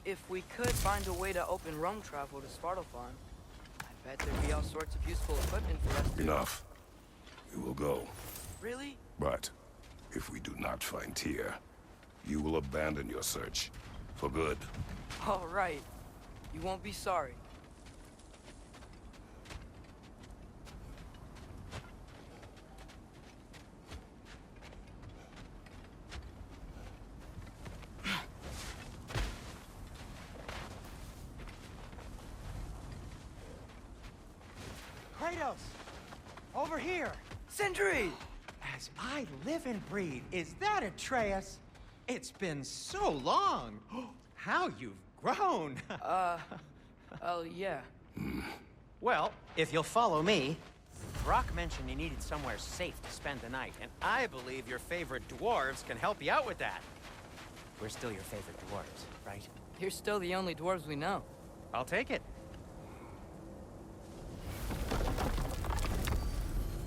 if we could find a way to open realm travel to Svartalfheim, I bet there'd be all sorts of useful equipment for us to... Enough. We will go. Really? But if we do not find Tyr, you will abandon your search. For good. All right. You won't be sorry. Kratos! Over here! Sindri! As I live and breathe, is that Atreus? It's been so long! How you've grown! Oh, yeah. Well, if you'll follow me, Brock mentioned you needed somewhere safe to spend the night, and I believe your favorite dwarves can help you out with that. We're still your favorite dwarves, right? You're still the only dwarves we know. I'll take it.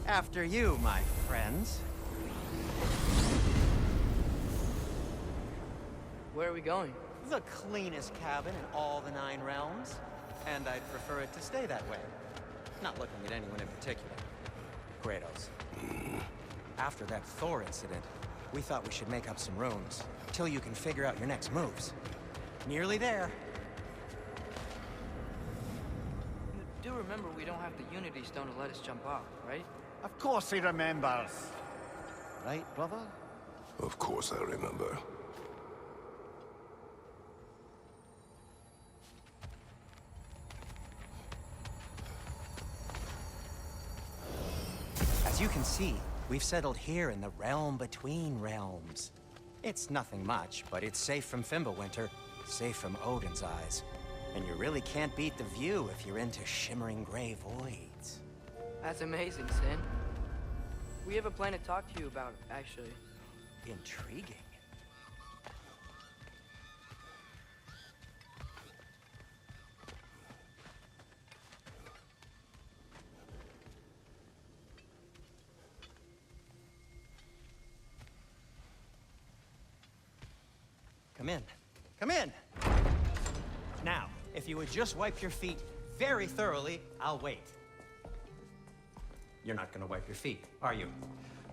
After you, my friends. Where are we going? The cleanest cabin in all the 9 realms. And I'd prefer it to stay that way. Not looking at anyone in particular. Kratos. After that Thor incident, we thought we should make up some rooms, till you can figure out your next moves. Nearly there. You do remember we don't have the Unity Stone to let us jump off, right? Of course he remembers. Right, brother? Of course I remember. As you can see, we've settled here in the realm between realms. It's nothing much, but it's safe from Fimbulwinter, safe from Odin's eyes. And you really can't beat the view if you're into shimmering gray voids. That's amazing, Sin. We have a plan to talk to you about, actually. Intriguing. Come in. Come in! Now, if you would just wipe your feet very thoroughly, I'll wait. You're not gonna wipe your feet, are you?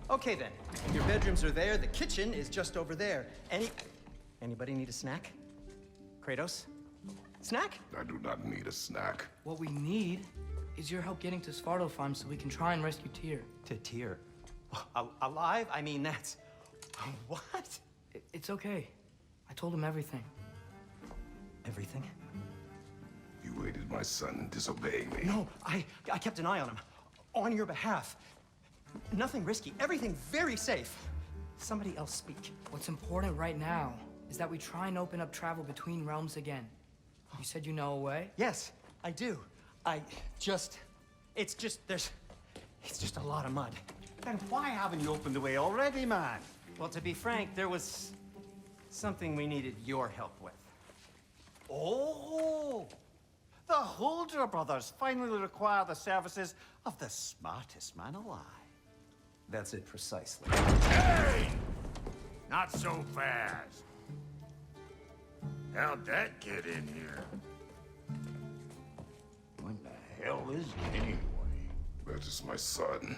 Okay then. Your bedrooms are there, the kitchen is just over there. Anybody need a snack? Kratos? Snack? I do not need a snack. What we need is your help getting to Svartalfheim so we can try and rescue Tyr. To Tyr. Alive? I mean, that's... What? It's okay. I told him everything. Everything? You aided my son disobeying me. No, I kept an eye on him. On your behalf. Nothing risky. Everything very safe. Somebody else speak. What's important right now is that we try and open up travel between realms again. You said you know a way? Yes, I do. It's just a lot of mud. Then why haven't you opened the way already, man? Well, to be frank, there was something we needed your help with. Oh! The Holder brothers finally require the services of the smartest man alive. That's it precisely. Hey! Not so fast. How'd that get in here? What the hell is it anyway? That is my son.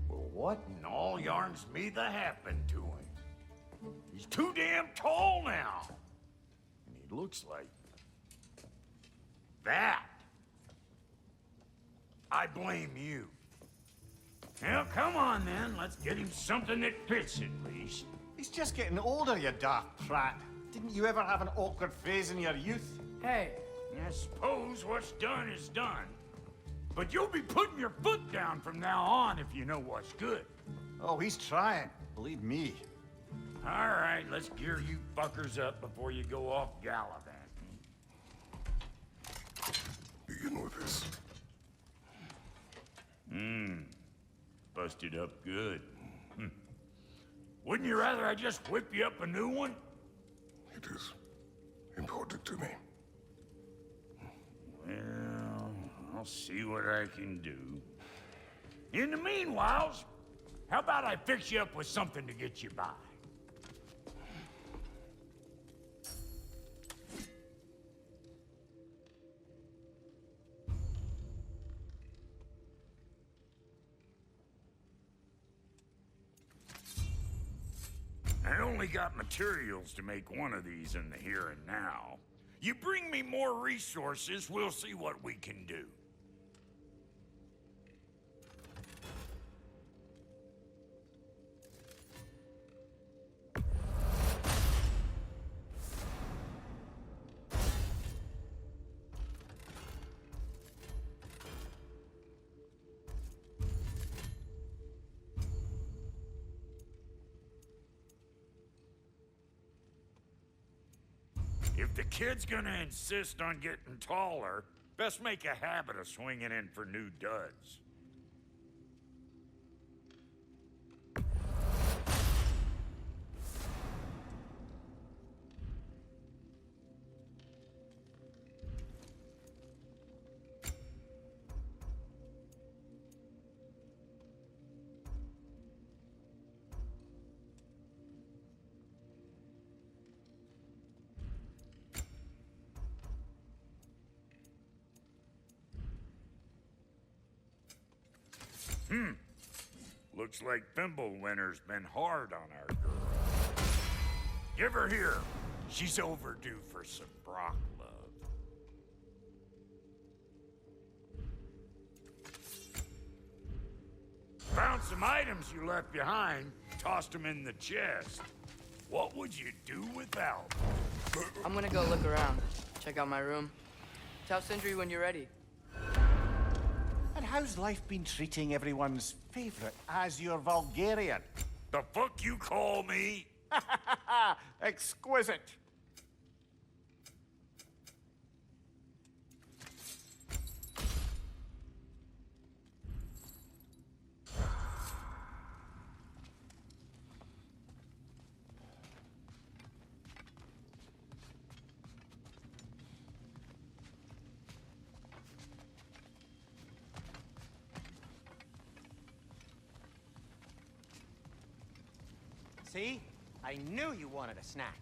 Well, what in all yarns me that happened to him? He's too damn tall now. And he looks like... that. I blame you. Now, come on then. Let's get him something that fits at least. He's just getting older, you daft prat. Didn't you ever have an awkward phase in your youth? Hey, I suppose what's done is done. But you'll be putting your foot down from now on if you know what's good. Oh, he's trying. Believe me. All right, let's gear you fuckers up before you go off gallivanting. Begin with this. Busted up good. Wouldn't you rather I just whip you up a new one? It is important to me. Well, I'll see what I can do. In the meanwhile, how about I fix you up with something to get you by? got materials to make one of these in the here and now. You bring me more resources, we'll see what we can do. If the kid's gonna insist on getting taller, best make a habit of swinging in for new duds. Looks like Thimblewinter's been hard on our girl. Give her here. She's overdue for some Brock love. Found some items you left behind, tossed them in the chest. What would you do without them? I'm gonna go look around. Check out my room. Tell Sindri when you're ready. And how's life been treating everyone's favorite Azure Vulgarian? The fuck you call me? Exquisite. See? I knew you wanted a snack.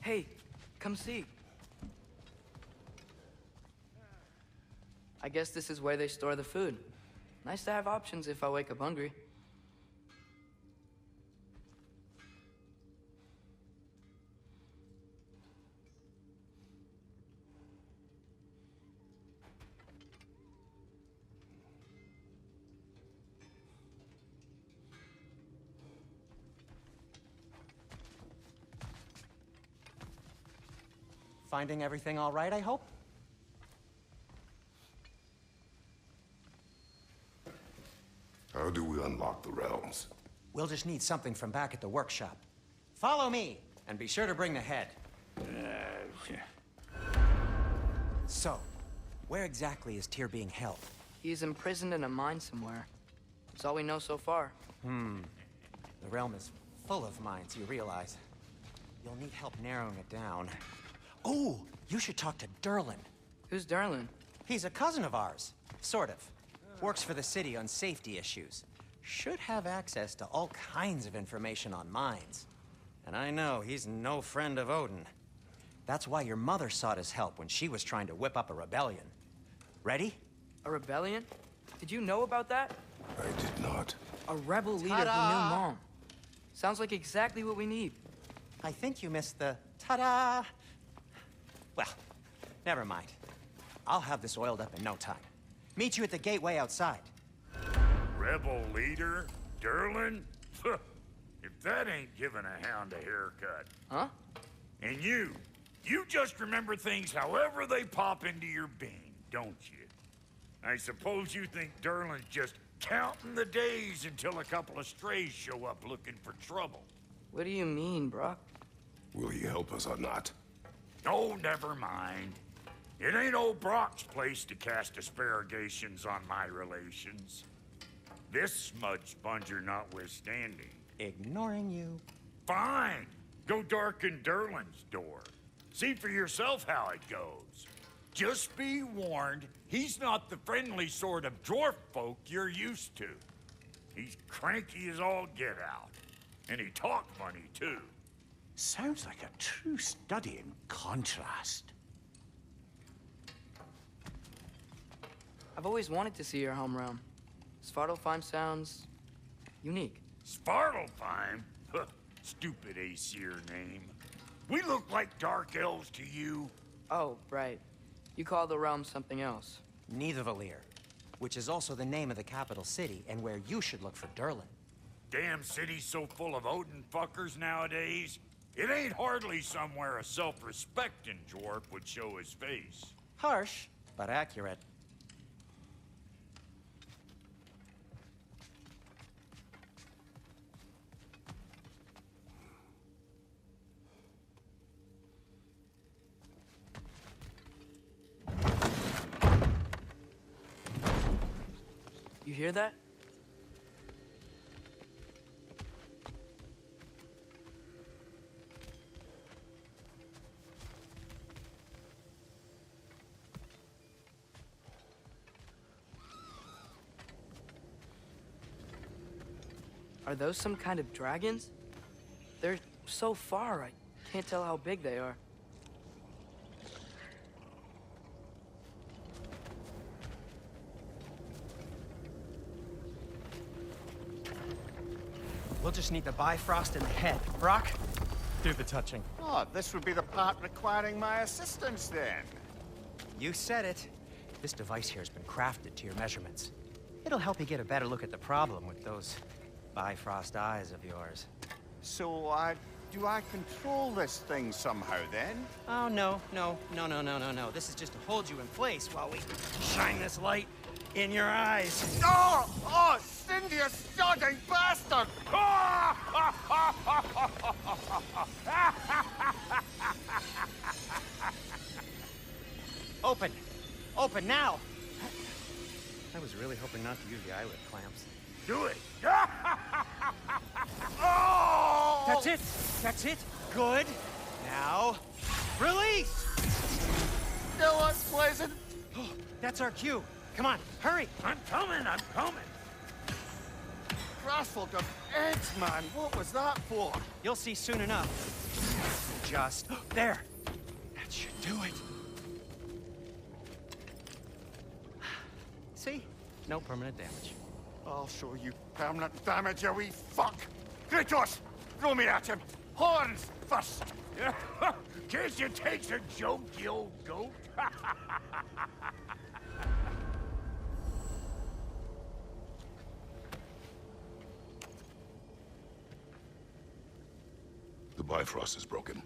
Hey, come see. I guess this is where they store the food. Nice to have options if I wake up hungry. Finding everything all right, I hope? How do we unlock the realms? We'll just need something from back at the workshop. Follow me, and be sure to bring the head. So, where exactly is Tyr being held? He's imprisoned in a mine somewhere. That's all we know so far. The realm is full of mines, you realize. You'll need help narrowing it down. Oh, you should talk to Durlin. Who's Darlin? He's a cousin of ours, sort of. Works for the city on safety issues. Should have access to all kinds of information on mines. And I know he's no friend of Odin. That's why your mother sought his help when she was trying to whip up a rebellion. Ready? A rebellion? Did you know about that? I did not. A rebel leader who Ta-da! knew Mom. Sounds like exactly what we need. I think you missed the ta-da. Well, never mind. I'll have this oiled up in no time. Meet you at the gateway outside. Rebel leader? Durlin? If that ain't giving a hound a haircut. Huh? And you just remember things however they pop into your bean, don't you? I suppose you think Durlin's just counting the days until a couple of strays show up looking for trouble. What do you mean, Brock? Will he help us or not? Oh, never mind. It ain't old Brock's place to cast asparagations on my relations. This smudge sponger notwithstanding. Ignoring you. Fine. Go darken Durlin's door. See for yourself how it goes. Just be warned, he's not the friendly sort of dwarf folk you're used to. He's cranky as all get out. And he talk funny, too. Sounds like a true study in contrast. I've always wanted to see your home realm. Svartalfheim sounds unique. Svartalfheim? Huh, stupid Aesir name. We look like dark elves to you? Oh, right. You call the realm something else. Nidavellir, which is also the name of the capital city and where you should look for Durlin. Damn city's so full of Odin fuckers nowadays. It ain't hardly somewhere a self-respecting dwarf would show his face. Harsh, but accurate. You hear that? Are those some kind of dragons? They're so far, I can't tell how big they are. We'll just need the Bifrost in the head. Brock, do the touching. Oh, this would be the part requiring my assistance then. You said it. This device here has been crafted to your measurements. It'll help you get a better look at the problem with those Bifrost eyes of yours. So, do I control this thing somehow then? Oh, no. This is just to hold you in place while we shine this light in your eyes. Oh! Oh, Cindy, you sodding bastard! Open! Open now! I was really hoping not to use the eyelid clamps. Do it! Oh! That's it! That's it! Good! Now, release! Still unpleasant. Oh, that's our cue. Come on, hurry! I'm coming! Grassful of eggs, man. What was that for? You'll see soon enough. Just there. That should do it. See? No permanent damage. I'll show you permanent damage, you wee fuck! Kratos! Throw me at him! Horns first! Guess you takes a joke, you old goat. The Bifrost is broken.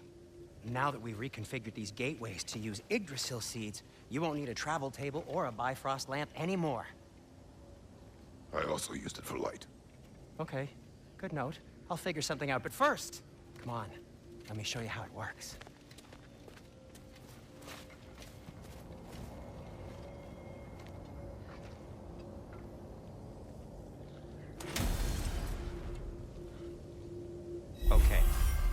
Now that we've reconfigured these gateways to use Yggdrasil seeds, you won't need a travel table or a Bifrost lamp anymore. I also used it for light. Okay, good note. I'll figure something out, but first, come on, let me show you how it works. Okay,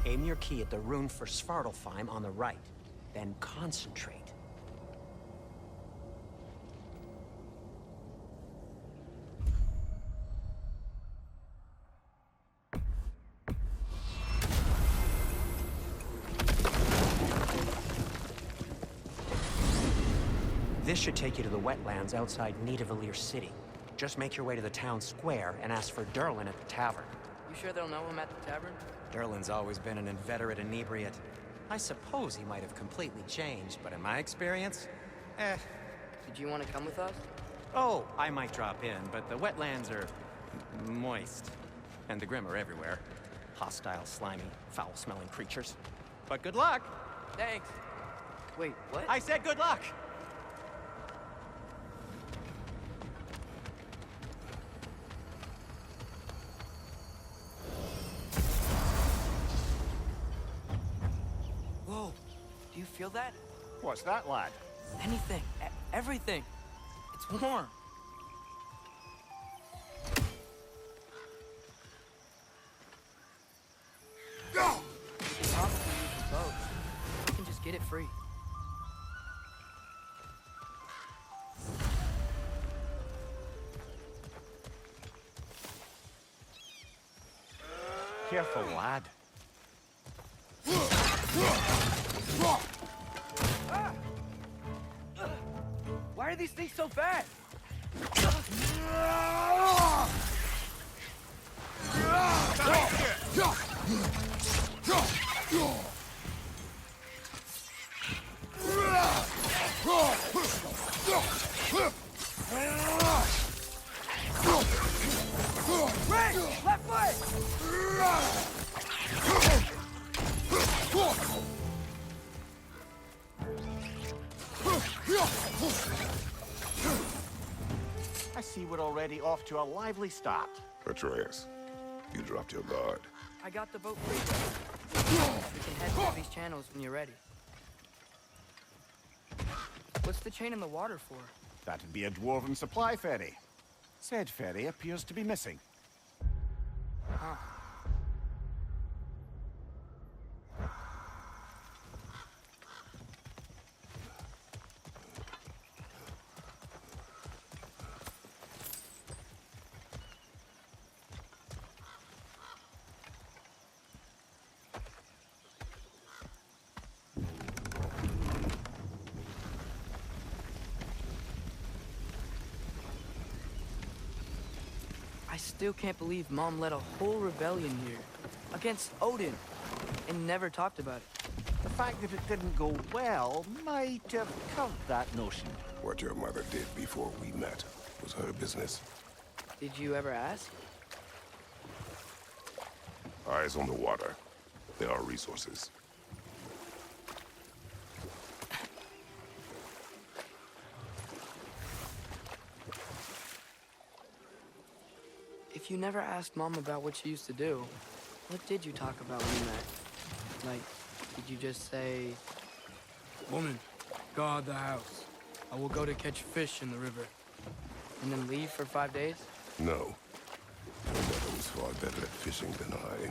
aim your key at the rune for Svartalfheim on the right, then concentrate. This should take you to the wetlands outside Nidavellir City. Just make your way to the town square and ask for Durlin at the tavern. You sure they'll know him at the tavern? Durlin's always been an inveterate inebriate. I suppose he might have completely changed, but in my experience, Did you want to come with us? Oh, I might drop in, but the wetlands are moist. And the Grim are everywhere. Hostile, slimy, foul-smelling creatures. But good luck! Thanks. Wait, what? I said good luck! Whoa, do you feel that? What's that, lad? Anything, everything. It's warm. Go! Probably use the boat. I can just get it free. Careful, lad. Why are these things so fast? Ah! already off to a lively start. Atreus, you dropped your guard. I got the boat free. We can head through these channels when you're ready. What's the chain in the water for? That'd be a dwarven supply ferry. Said ferry appears to be missing. Huh. I still can't believe Mom led a whole rebellion here. Against Odin. And never talked about it. The fact that it didn't go well might have curved that notion. What your mother did before we met was her business. Did you ever ask? Eyes on the water. There are resources. If you never asked Mom about what she used to do, what did you talk about when you met? Like, did you just say... Woman, guard the house. I will go to catch fish in the river. And then leave for 5 days? No. Your mother was far better at fishing than I.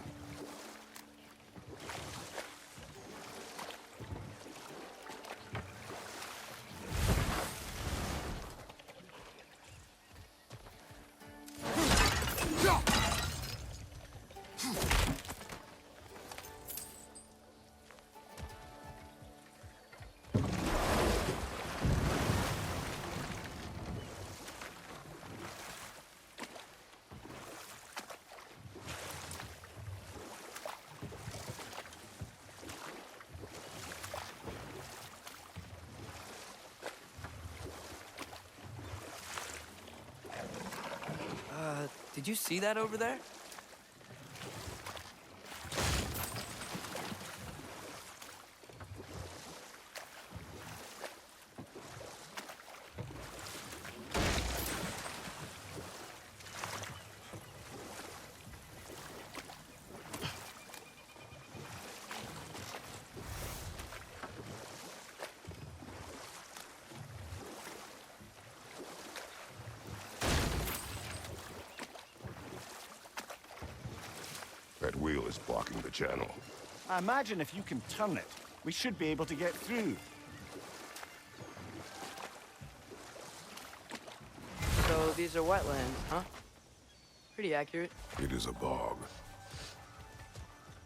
Did you see that over there? That wheel is blocking the channel. I imagine if you can turn it, we should be able to get through. So these are wetlands, huh? Pretty accurate. It is a bog.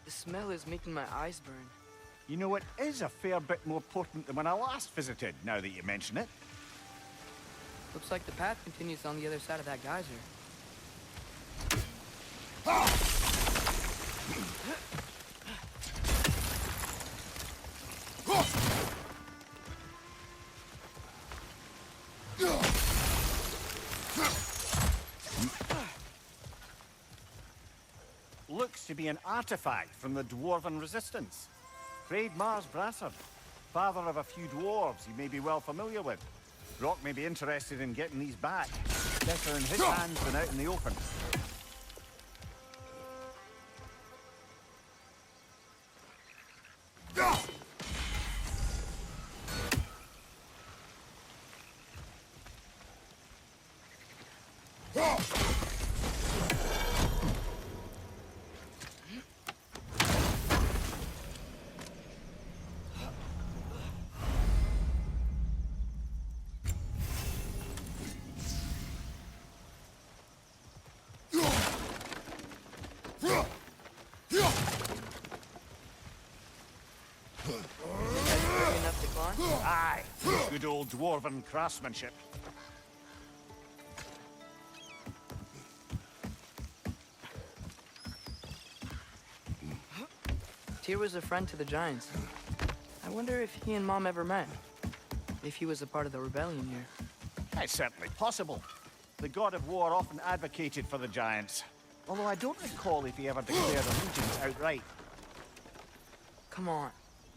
The smell is making my eyes burn. You know, it is a fair bit more potent than when I last visited, now that you mention it. Looks like the path continues on the other side of that geyser. Looks to be an artifact from the Dwarven Resistance. Craig Mars Brassard, father of a few dwarves you may be well familiar with. Rock may be interested in getting these back. Better in his hands than out in the open. Enough to climb? Aye, good old Dwarven craftsmanship. Tyr was a friend to the Giants. I wonder if he and Mom ever met. If he was a part of the rebellion here. It's certainly possible. The god of war often advocated for the Giants. Although I don't recall if he ever declared allegiance outright. Come on.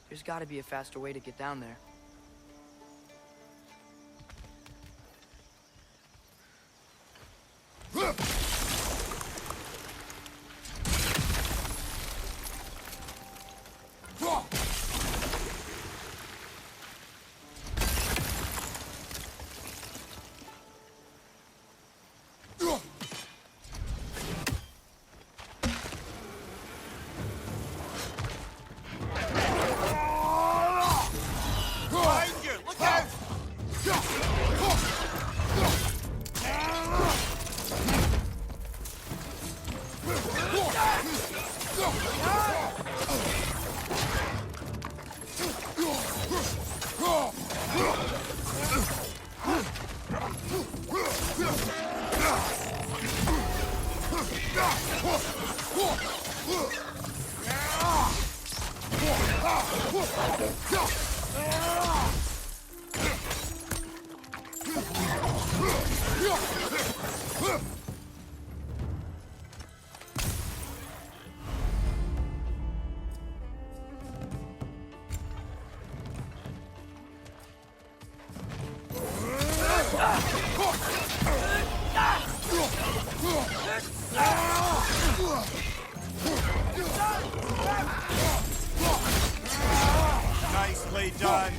There's gotta be a faster way to get down there. Nicely done.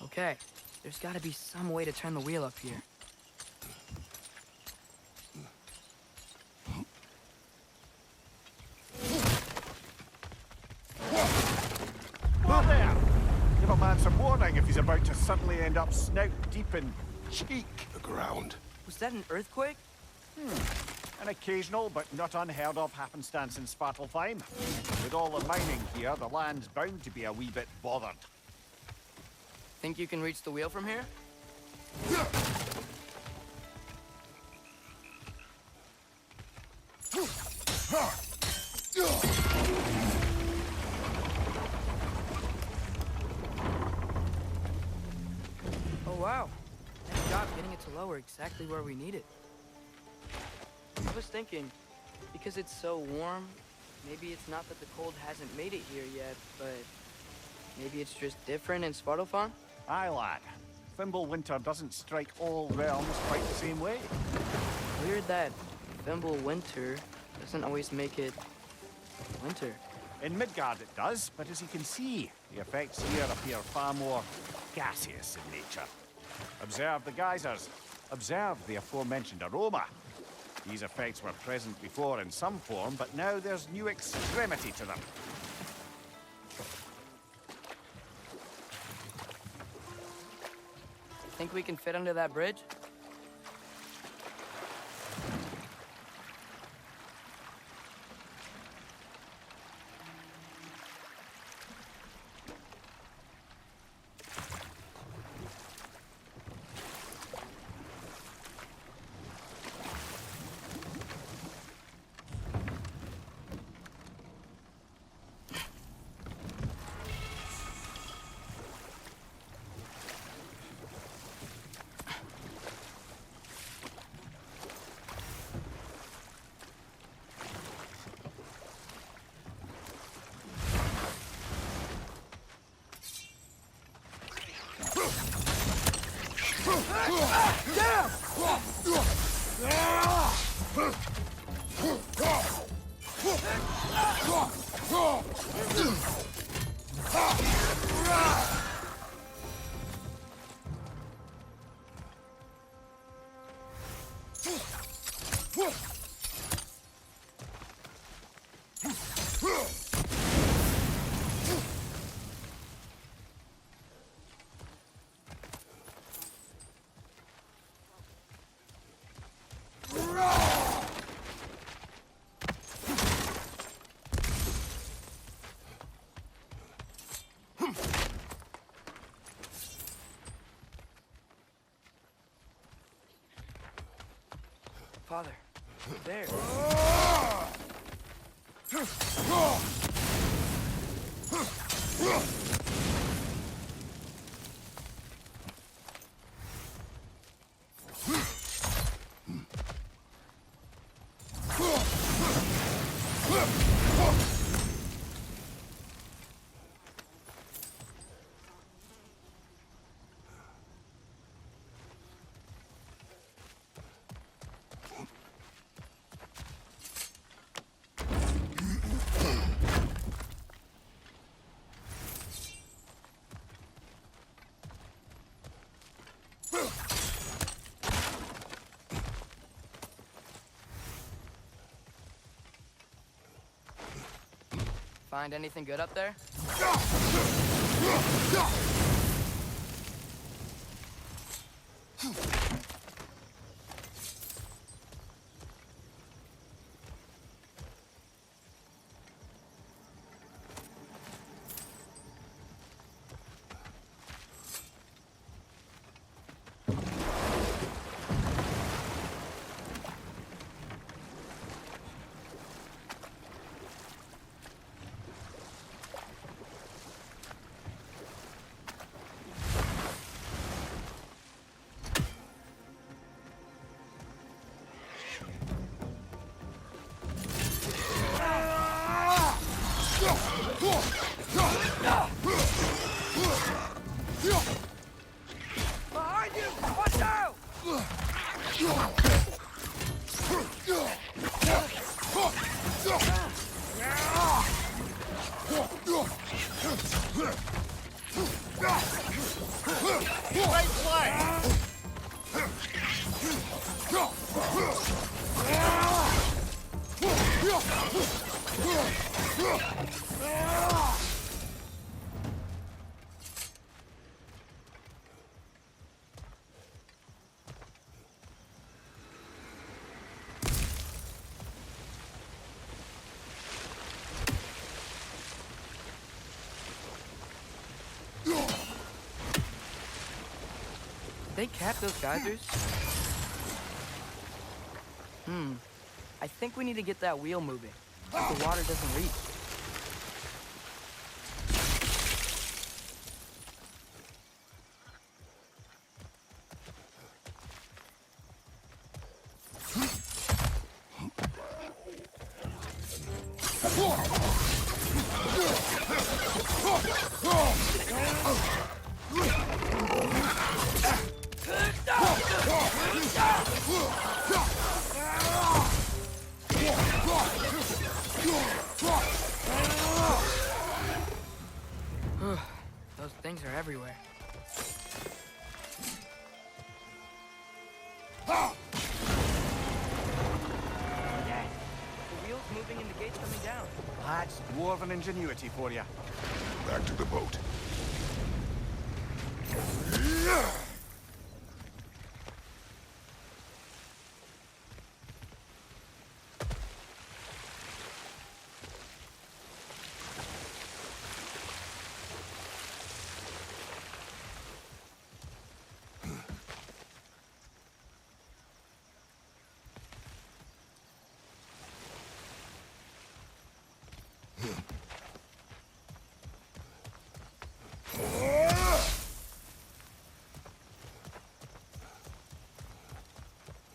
Okay, there's gotta be some way to turn the wheel up here. What there? Give a man some warning if he's about to suddenly end up snout deep in cheek. The ground. Was that an earthquake? An occasional but not unheard of happenstance in Svartalfheim. With all the mining here, the land's bound to be a wee bit bothered. Think you can reach the wheel from here? Oh wow, nice job getting it to lower exactly where we need it. I was thinking, because it's so warm, maybe it's not that the cold hasn't made it here yet, but maybe it's just different in Svartalfheim? Aye, lad. Fimbulwinter doesn't strike all realms quite the same way. Weird that Fimbulwinter doesn't always make it winter. In Midgard it does, but as you can see, the effects here appear far more gaseous in nature. Observe the geysers. Observe the aforementioned aroma. These effects were present before in some form, but now there's new extremity to them. Think we can fit under that bridge? Father, there. Find anything good up there? Behind you! Watch out! Right flank! They cap those geysers? I think we need to get that wheel moving. The water doesn't reach. Those things are everywhere. Dad, the wheel's moving and the gate's coming down. That's dwarven ingenuity for you. Back to the boat.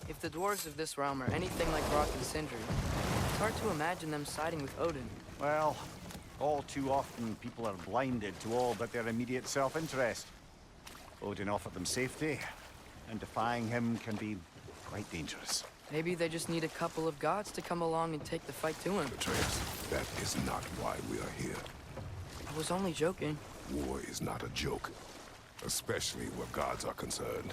If the dwarves of this realm are anything like Rock and Sindri, it's hard to imagine them siding with Odin. Well, all too often people are blinded to all but their immediate self-interest. Odin offered them safety, and defying him can be quite dangerous. Maybe they just need a couple of gods to come along and take the fight to him. Atreus, that is not why we are here. I was only joking. War is not a joke, especially where gods are concerned.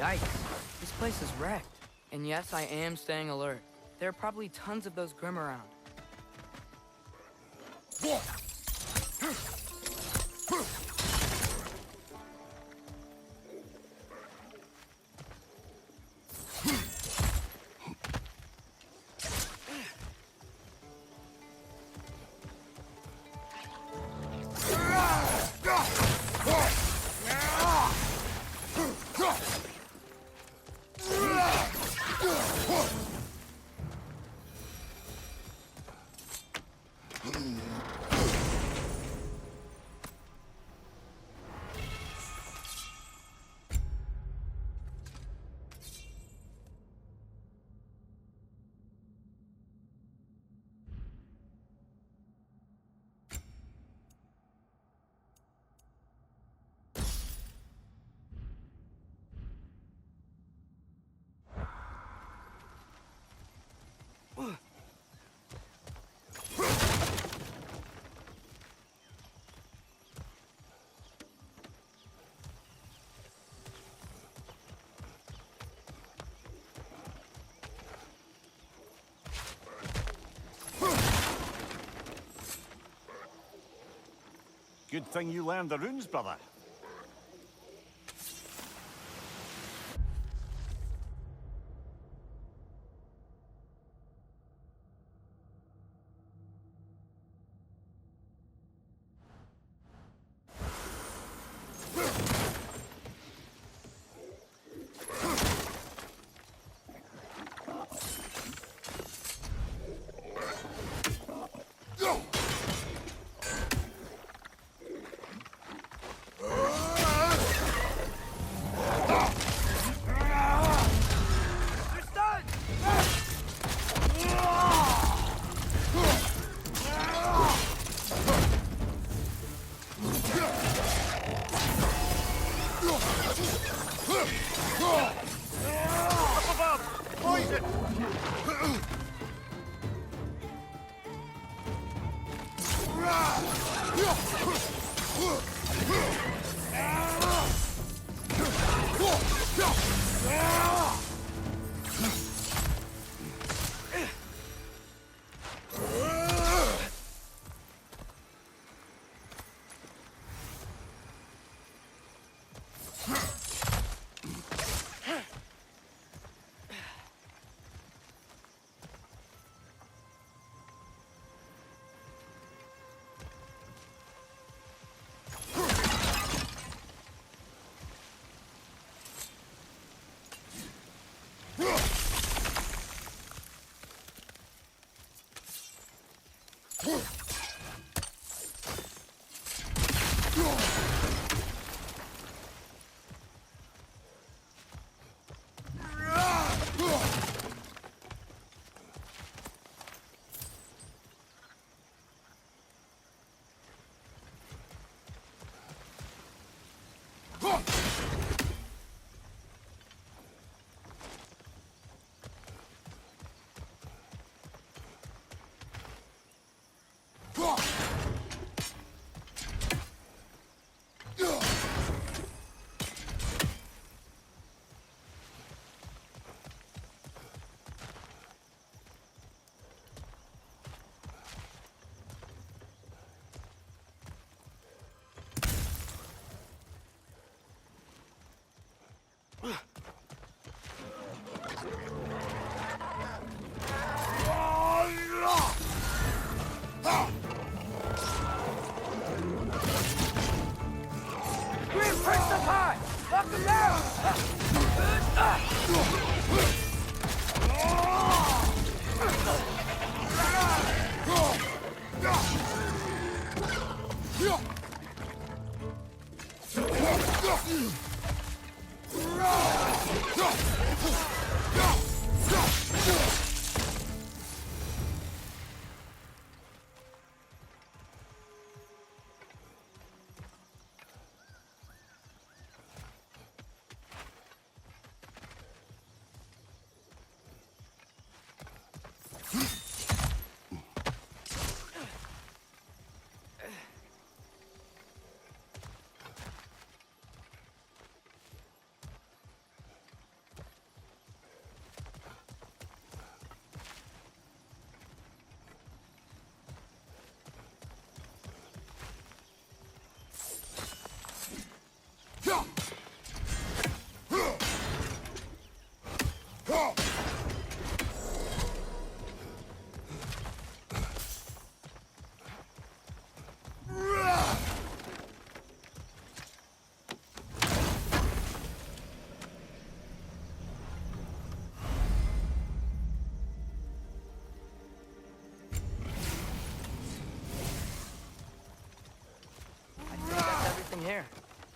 Yikes. This place is wrecked. And yes, I am staying alert. There are probably tons of those Grimm around. Good thing you learned the runes, brother.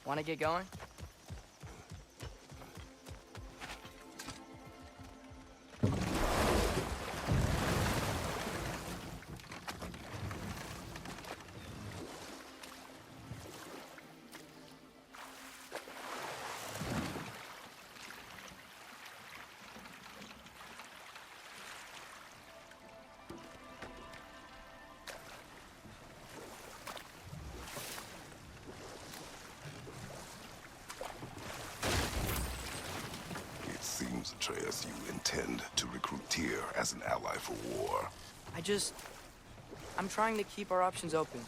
Want to get going? Seems, Atreus, you intend to recruit Tyr as an ally for war. I'm trying to keep our options open.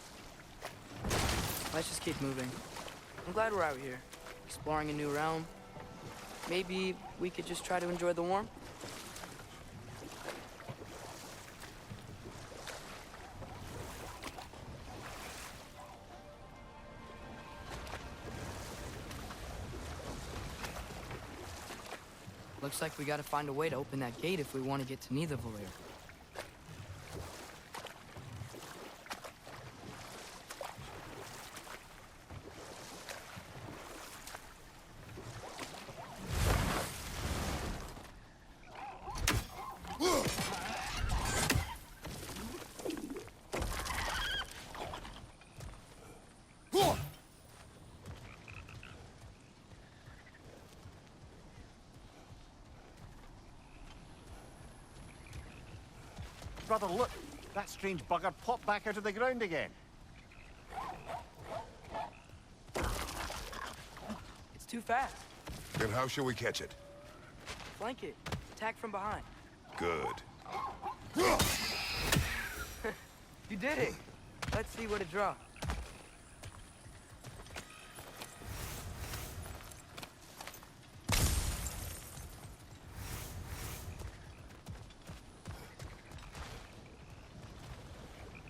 Let's just keep moving. I'm glad we're out here, exploring a new realm. Maybe we could just try to enjoy the warmth? Looks like we gotta find a way to open that gate if we want to get to Nidavellir. Brother, look! That strange bugger popped back out of the ground again. It's too fast. Then how shall we catch it? Flank it. Attack from behind. Good. You did it! Let's see what it draws.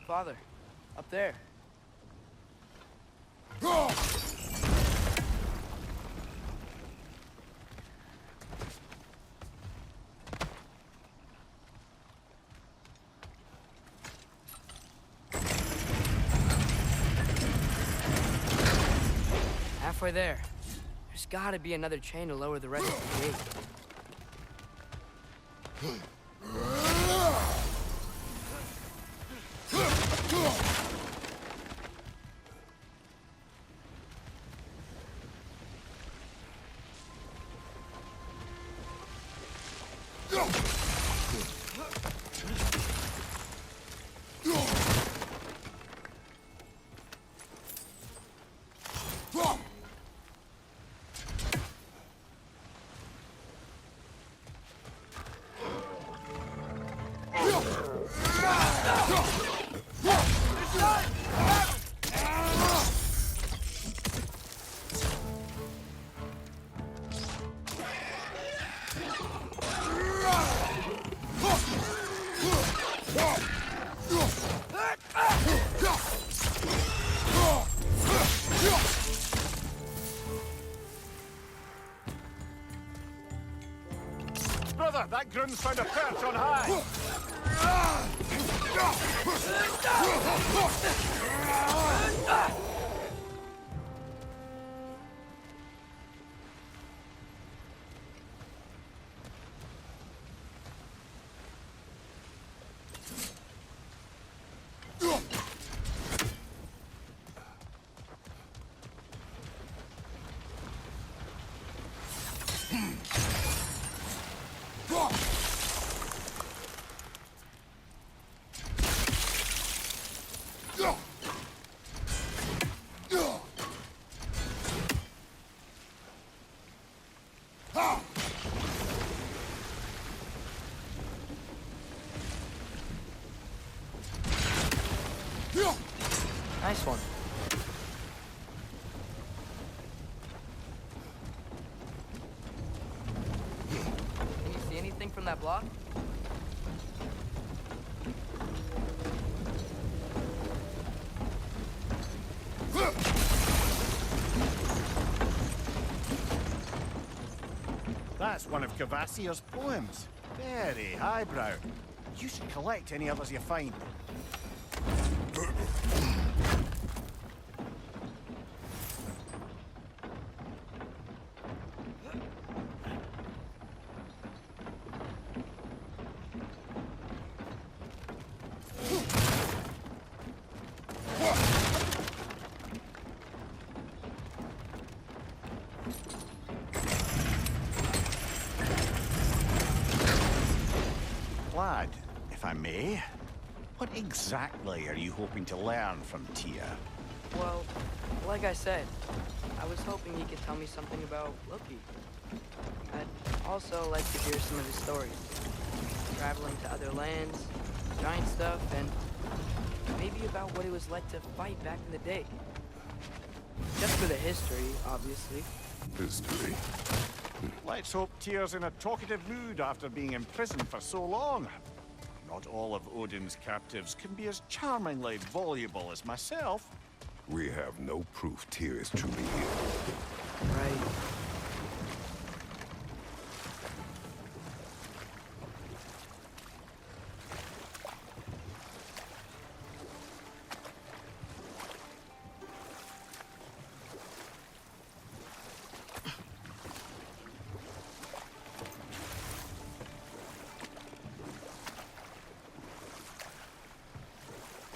Father, up there. Halfway there. There's gotta be another chain to lower the rest of the gate. Brother, that groom's found a perch on high! Nice one. Can you see anything from that block? That's one of Kvasir's poems. Very highbrow. You should collect any others you find. Okay. What exactly are you hoping to learn from Tyr? Well, like I said, I was hoping he could tell me something about Loki. I'd also like to hear some of his stories. Traveling to other lands, giant stuff, and maybe about what it was like to fight back in the day. Just for the history, obviously. History. Let's hope Tyr's in a talkative mood after being imprisoned for so long. Not all of Odin's captives can be as charmingly voluble as myself. We have no proof Tyr is truly here. Right.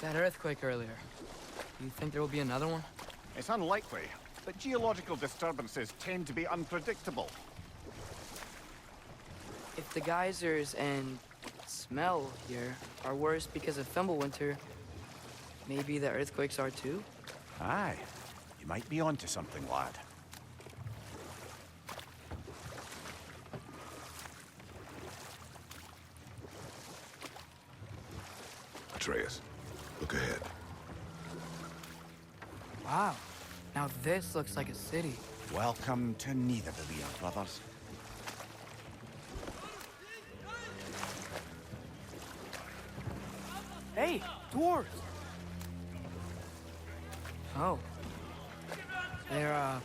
That earthquake earlier. Do you think there will be another one? It's unlikely, but geological disturbances tend to be unpredictable. If the geysers and smell here are worse because of Fimbulwinter, maybe the earthquakes are too? Aye, you might be onto something, lad. Atreus, look ahead. Wow. Now this looks like a city. Welcome to Nidavellir, brothers. Hey, dwarves! Oh. They're,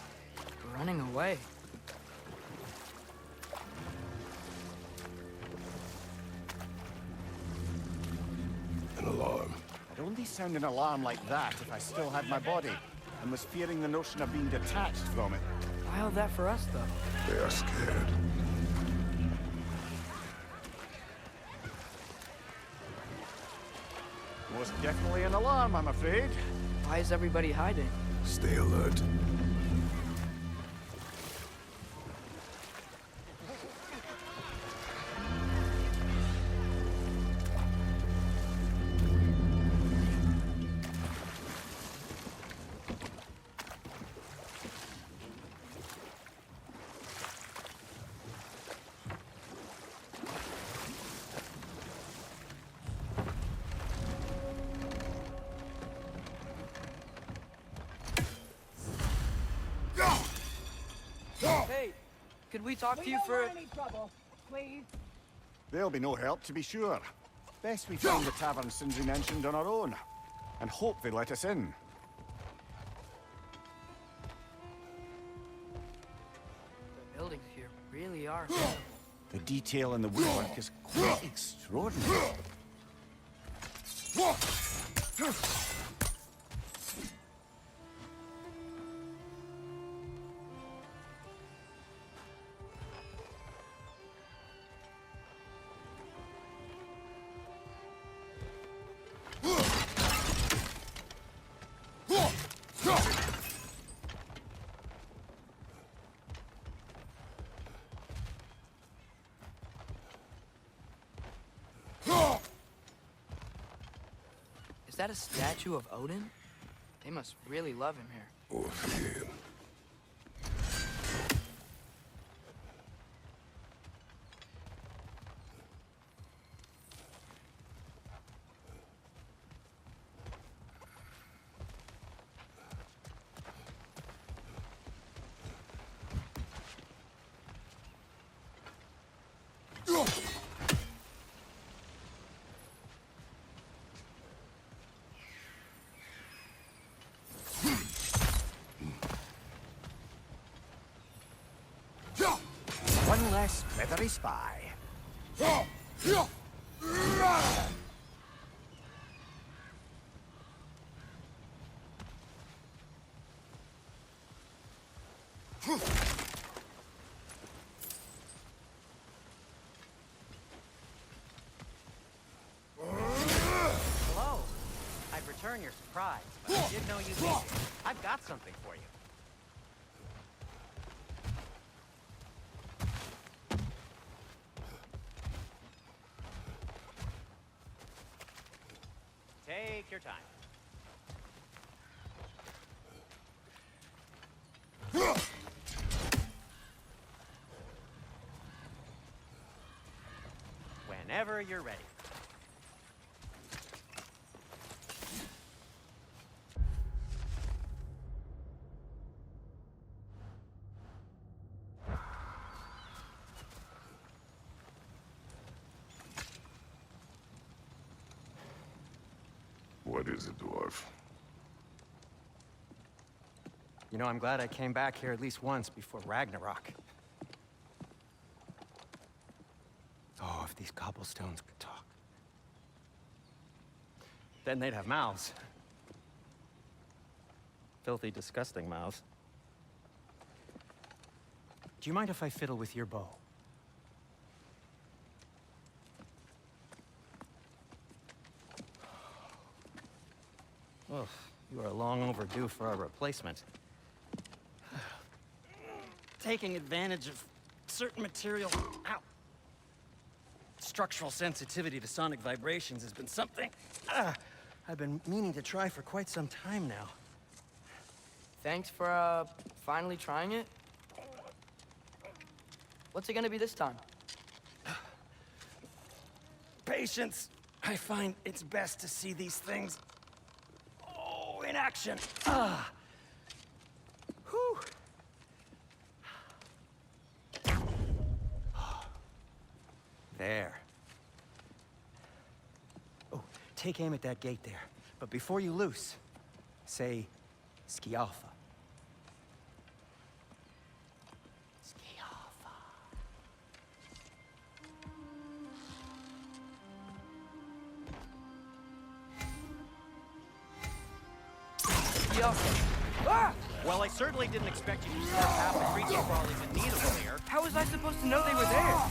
running away. An alarm. I'd only sound an alarm like that if I still had my body, and was fearing the notion of being detached from it. Why all that for us, though? They are scared. Most definitely an alarm, I'm afraid. Why is everybody hiding? Stay alert. Hey, could we talk to you for a... any trouble, please. There'll be no help, to be sure. Best we find the tavern Sindri mentioned on our own, and hope they let us in. The buildings here really are... The detail in the woodwork is quite extraordinary. Is that a statue of Odin? They must really love him here. Or fear him. One less feathery spy. Hello. I'd return your surprise, but I did know you'd be here. I've got something for you. Take your time. Whenever you're ready. What is it, dwarf? You know, I'm glad I came back here at least once before Ragnarok. Oh, if these cobblestones could talk. Then they'd have mouths. Filthy, disgusting mouths. Do you mind if I fiddle with your bow? Oh, you are long overdue for a replacement. Taking advantage of certain material. Ow. Structural sensitivity to sonic vibrations has been something I've been meaning to try for quite some time now. Thanks for, finally trying it. What's it gonna be this time? Patience. I find it's best to see these things, in action. Whew. There. Oh, take aim at that gate there. But before you loose, say, Skialfa. Skialfa. Ah! Well, I certainly didn't expect you to serve half the creature crawlies in need of them here. How was I supposed to know they were there?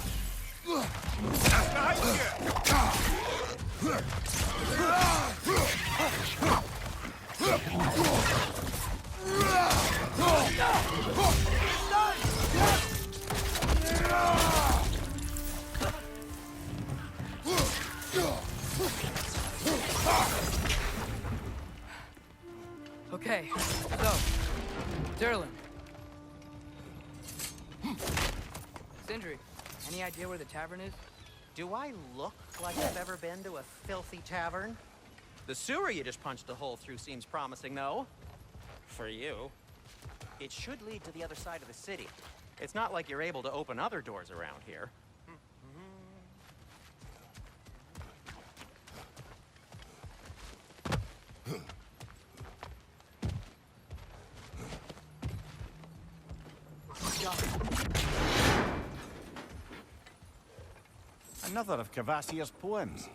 Okay, so, Durlin. Sindri, any idea where the tavern is? Do I look like I've ever been to a filthy tavern? The sewer you just punched a hole through seems promising, though. For you. It should lead to the other side of the city. It's not like you're able to open other doors around here. Another of Kvasir's poems.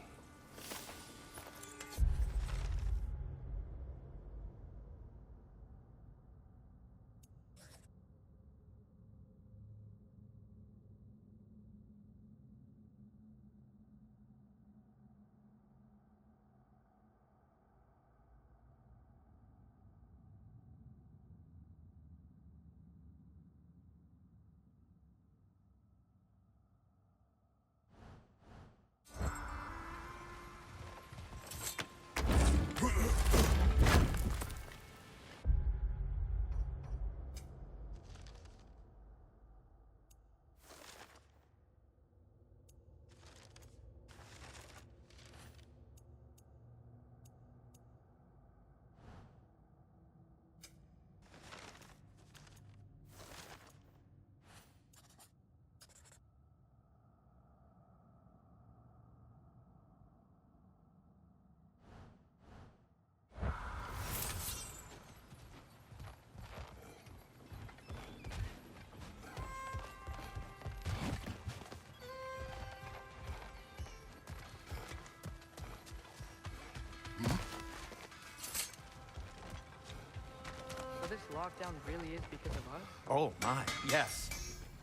This lockdown really is because of us? Oh my, yes.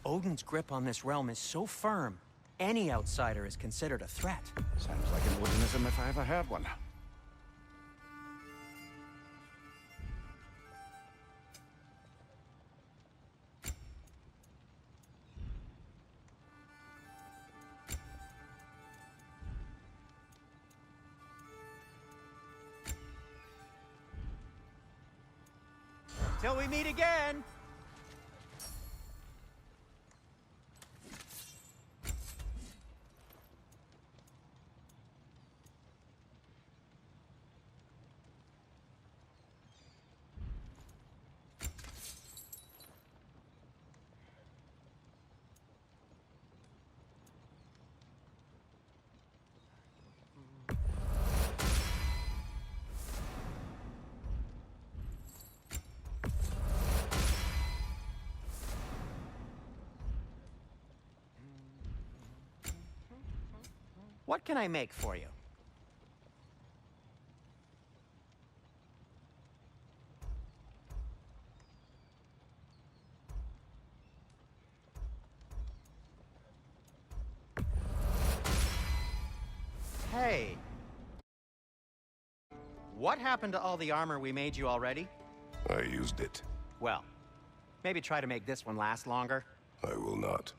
Odin's grip on this realm is so firm, any outsider is considered a threat. Sounds like an Odinism if I ever heard one. Till we meet again! What can I make for you? Hey. What happened to all the armor we made you already? I used it. Well, maybe try to make this one last longer. I will not.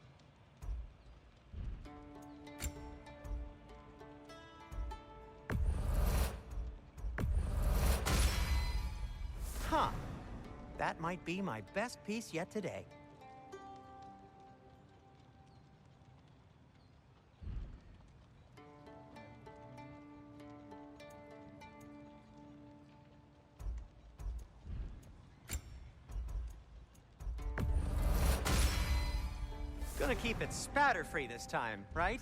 Huh. That might be my best piece yet today. Gonna keep it spatter-free this time, right?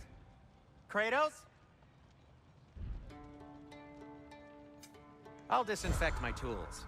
Kratos? I'll disinfect my tools.